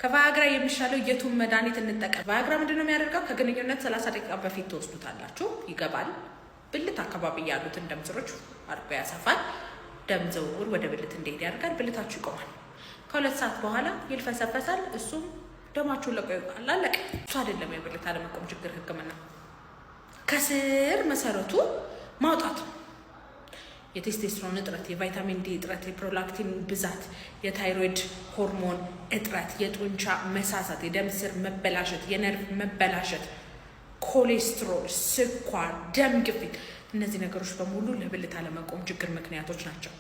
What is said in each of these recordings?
ከቫያግራ የሚሻለው የቱን መድኃኒት እንጠቀም? ቫያግራ ምንድነው የሚያደርገው? ከግንኙነት 30 ደቂቃ በፊት ትወስዱታላችሁ። ይገባል። ብልት አካባቢ ያሉትን ደም ስሮች አድርጎ ያሰፋል። ደም ዝውውር ወደ ብልት እንዲሄድ ያደርጋል። ብልታችሁ ይቆማል። ከ2 ሰዓት በኋላ ይልፈሰፈሳል። እሱም ደማችሁን ለቆ ይወጣል። አለቀ። እሱ አይደለም የብልት አለመቆም ችግር ህክምና። ከስር መሰረቱ ማውጣት ነው። የቴስቴስትሮን እጥረት፣ የቫይታሚን ዲ እጥረት፣ የፕሮላክቲን ብዛት፣ የታይሮይድ ሆርሞን እጥረት፣ የጡንቻ መሳሳት፣ የደም ስር መበላሸት፣ የነርቭ መበላሸት፣ ኮሌስትሮል፣ ስኳር፣ ደም ግፊት፣ እነዚህ ነገሮች በሙሉ ለብልት አለመቆም ችግር ምክንያቶች ናቸው።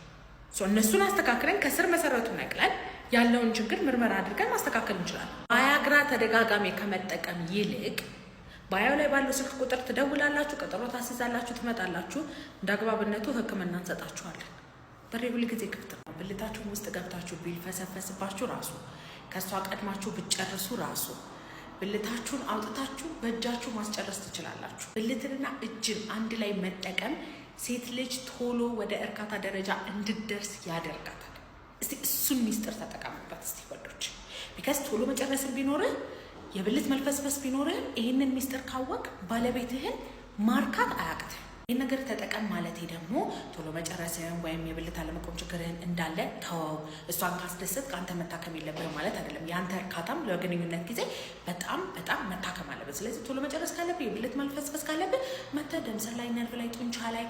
እነሱን አስተካክለን ከስር መሰረቱ ነቅለን ያለውን ችግር ምርመራ አድርገን ማስተካከል እንችላለን። ቫያግራ ተደጋጋሚ ከመጠቀም ይልቅ ባዮ ላይ ባለው ስልክ ቁጥር ትደውላላችሁ፣ ቀጠሮ ታስይዛላችሁ፣ ትመጣላችሁ። እንደ አግባብነቱ ህክምና እንሰጣችኋለን። በሬ ሁል ጊዜ ክፍት ነው። ብልታችሁን ውስጥ ገብታችሁ ቢልፈሰፈስባችሁ ራሱ ከእሷ ቀድማችሁ ብትጨርሱ ራሱ ብልታችሁን አውጥታችሁ በእጃችሁ ማስጨረስ ትችላላችሁ። ብልትንና እጅን አንድ ላይ መጠቀም ሴት ልጅ ቶሎ ወደ እርካታ ደረጃ እንድትደርስ ያደርጋታል። እስቲ እሱን ሚስጥር ተጠቀሙበት እስቲ ወንዶች። ቢካዝ ቶሎ መጨረስን ቢኖርህ የብልት መልፈስፈስ ቢኖርህ ይህንን ሚስጥር ካወቅ ባለቤትህን ማርካት አያቅትህ። ይህን ነገር ተጠቀም ማለት ደግሞ ቶሎ መጨረስህን ወይም የብልት አለመቆም ችግርህን እንዳለ ተወው። እሷን ካስደሰት ከአንተ መታከም የለብህም ማለት አይደለም። የአንተ እርካታም ለግንኙነት ጊዜ በጣም በጣም መታከም አለበት። ስለዚህ ቶሎ መጨረስ ካለብህ፣ የብልት መልፈስፈስ ካለብህ መተህ ደም ስር ላይ፣ ነርቭ ላይ፣ ጡንቻ ላይ፣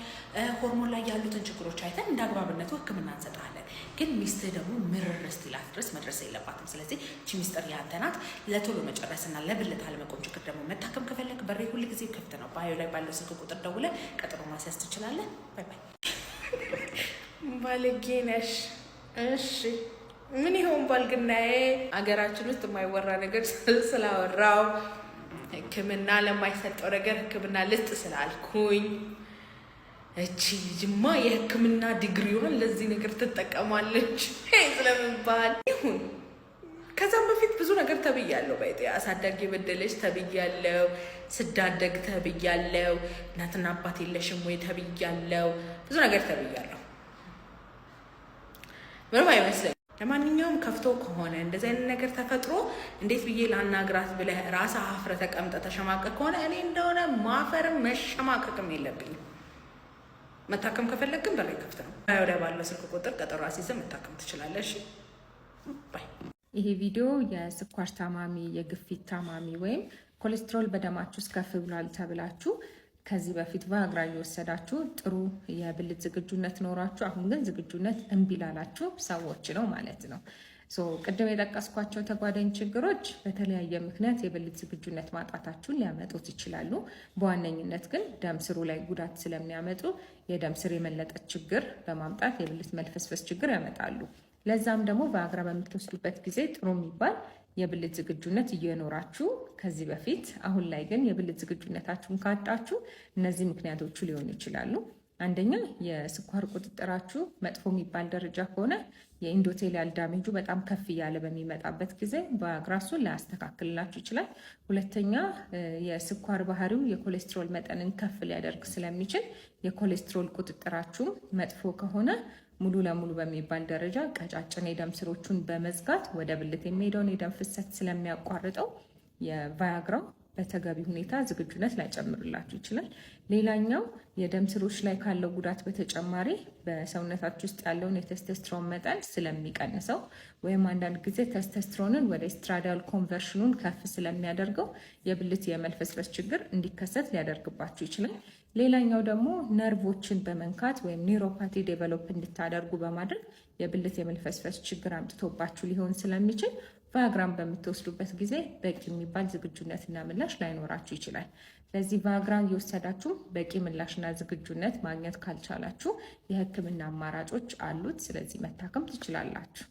ሆርሞን ላይ ያሉትን ችግሮች አይተን እንደ አግባብነቱ ህክምና እንሰጣለን። ግን ሚስትህ ደግሞ ምርር እስኪላት ድረስ መድረስ የለባትም። ስለዚህ እቺ ሚስጥር ያንተ ናት። ለቶሎ መጨረስና ለብልት አለመቆም ችግር ደግሞ መታከም ከፈለግ በሬ ሁል ጊዜ ክፍት ነው። ባዮ ላይ ባለው ስልክ ቁጥር ደውለህ ቀጠሮ ማስያዝ ትችላለህ። ባይ ባይ። ባለጌ ነሽ። እሺ ምን ይሆን ባልግናዬ? አገራችን ውስጥ የማይወራ ነገር ስላወራው ህክምና ለማይሰጠው ነገር ህክምና ልስጥ ስላልኩኝ እቺ ልጅማ የህክምና ዲግሪዋን ለዚህ ነገር ትጠቀማለች ስለምባል ይሁን። ከዛም በፊት ብዙ ነገር ተብያለሁ። ባይጤ አሳዳጊ የበደለች ተብያለሁ። ስዳደግ ተብያለሁ። እናትና አባት የለሽም ወይ ተብያለሁ። ብዙ ነገር ተብያለሁ። ምንም አይመስለኝም። ለማንኛውም ከፍቶ ከሆነ እንደዚህ አይነት ነገር ተፈጥሮ እንዴት ብዬ ላናግራት ብለህ ራስህ አፍረህ ተቀምጠህ ተሸማቀቅ ከሆነ እኔ እንደሆነ ማፈርም መሸማቀቅም የለብኝም። መታከም ከፈለግ ግን በላይ ክፍት ነው። ወዲያ ባለው ስልክ ቁጥር ቀጠሮ አስይዘህ መታከም ትችላለሽ። ባይ። ይሄ ቪዲዮ የስኳር ታማሚ፣ የግፊት ታማሚ ወይም ኮሌስትሮል በደማችሁ ውስጥ ከፍ ብሏል ተብላችሁ ከዚህ በፊት ቫያግራ እየወሰዳችሁ ጥሩ የብልት ዝግጁነት ኖራችሁ አሁን ግን ዝግጁነት እምቢ ላላችሁ ሰዎች ነው ማለት ነው። ቅድም የጠቀስኳቸው ተጓዳኝ ችግሮች በተለያየ ምክንያት የብልት ዝግጁነት ማጣታችሁን ሊያመጡት ይችላሉ። በዋነኝነት ግን ደም ስሩ ላይ ጉዳት ስለሚያመጡ የደም ስር የመለጠት ችግር በማምጣት የብልት መልፈስፈስ ችግር ያመጣሉ። ለዛም ደግሞ ቫያግራ በምትወስዱበት ጊዜ ጥሩ የሚባል የብልት ዝግጁነት እየኖራችሁ ከዚህ በፊት አሁን ላይ ግን የብልት ዝግጁነታችሁን ካጣችሁ እነዚህ ምክንያቶቹ ሊሆኑ ይችላሉ። አንደኛ የስኳር ቁጥጥራችሁ መጥፎ የሚባል ደረጃ ከሆነ የኢንዶቴሊያል ዳሜጁ በጣም ከፍ እያለ በሚመጣበት ጊዜ ቫያግራ እሱን ላያስተካክልላችሁ ይችላል። ሁለተኛ የስኳር ባህሪው የኮሌስትሮል መጠንን ከፍ ሊያደርግ ስለሚችል የኮሌስትሮል ቁጥጥራችሁ መጥፎ ከሆነ ሙሉ ለሙሉ በሚባል ደረጃ ቀጫጭን የደም ስሮቹን በመዝጋት ወደ ብልት የሚሄደውን የደም ፍሰት ስለሚያቋርጠው የቫያግራው በተገቢ ሁኔታ ዝግጁነት ላይጨምርላችሁ ይችላል። ሌላኛው የደም ስሮች ላይ ካለው ጉዳት በተጨማሪ በሰውነታችሁ ውስጥ ያለውን የቴስቴስትሮን መጠን ስለሚቀንሰው ወይም አንዳንድ ጊዜ ቴስቴስትሮንን ወደ ኤስትራዲያል ኮንቨርሽኑን ከፍ ስለሚያደርገው የብልት የመልፈስፈስ ችግር እንዲከሰት ሊያደርግባችሁ ይችላል። ሌላኛው ደግሞ ነርቮችን በመንካት ወይም ኒውሮፓቲ ዴቨሎፕ እንድታደርጉ በማድረግ የብልት የመልፈስፈስ ችግር አምጥቶባችሁ ሊሆን ስለሚችል ቫያግራን በምትወስዱበት ጊዜ በቂ የሚባል ዝግጁነትና ምላሽ ላይኖራችሁ ይችላል። ስለዚህ ቫያግራን እየወሰዳችሁ በቂ ምላሽና ዝግጁነት ማግኘት ካልቻላችሁ የህክምና አማራጮች አሉት። ስለዚህ መታከም ትችላላችሁ።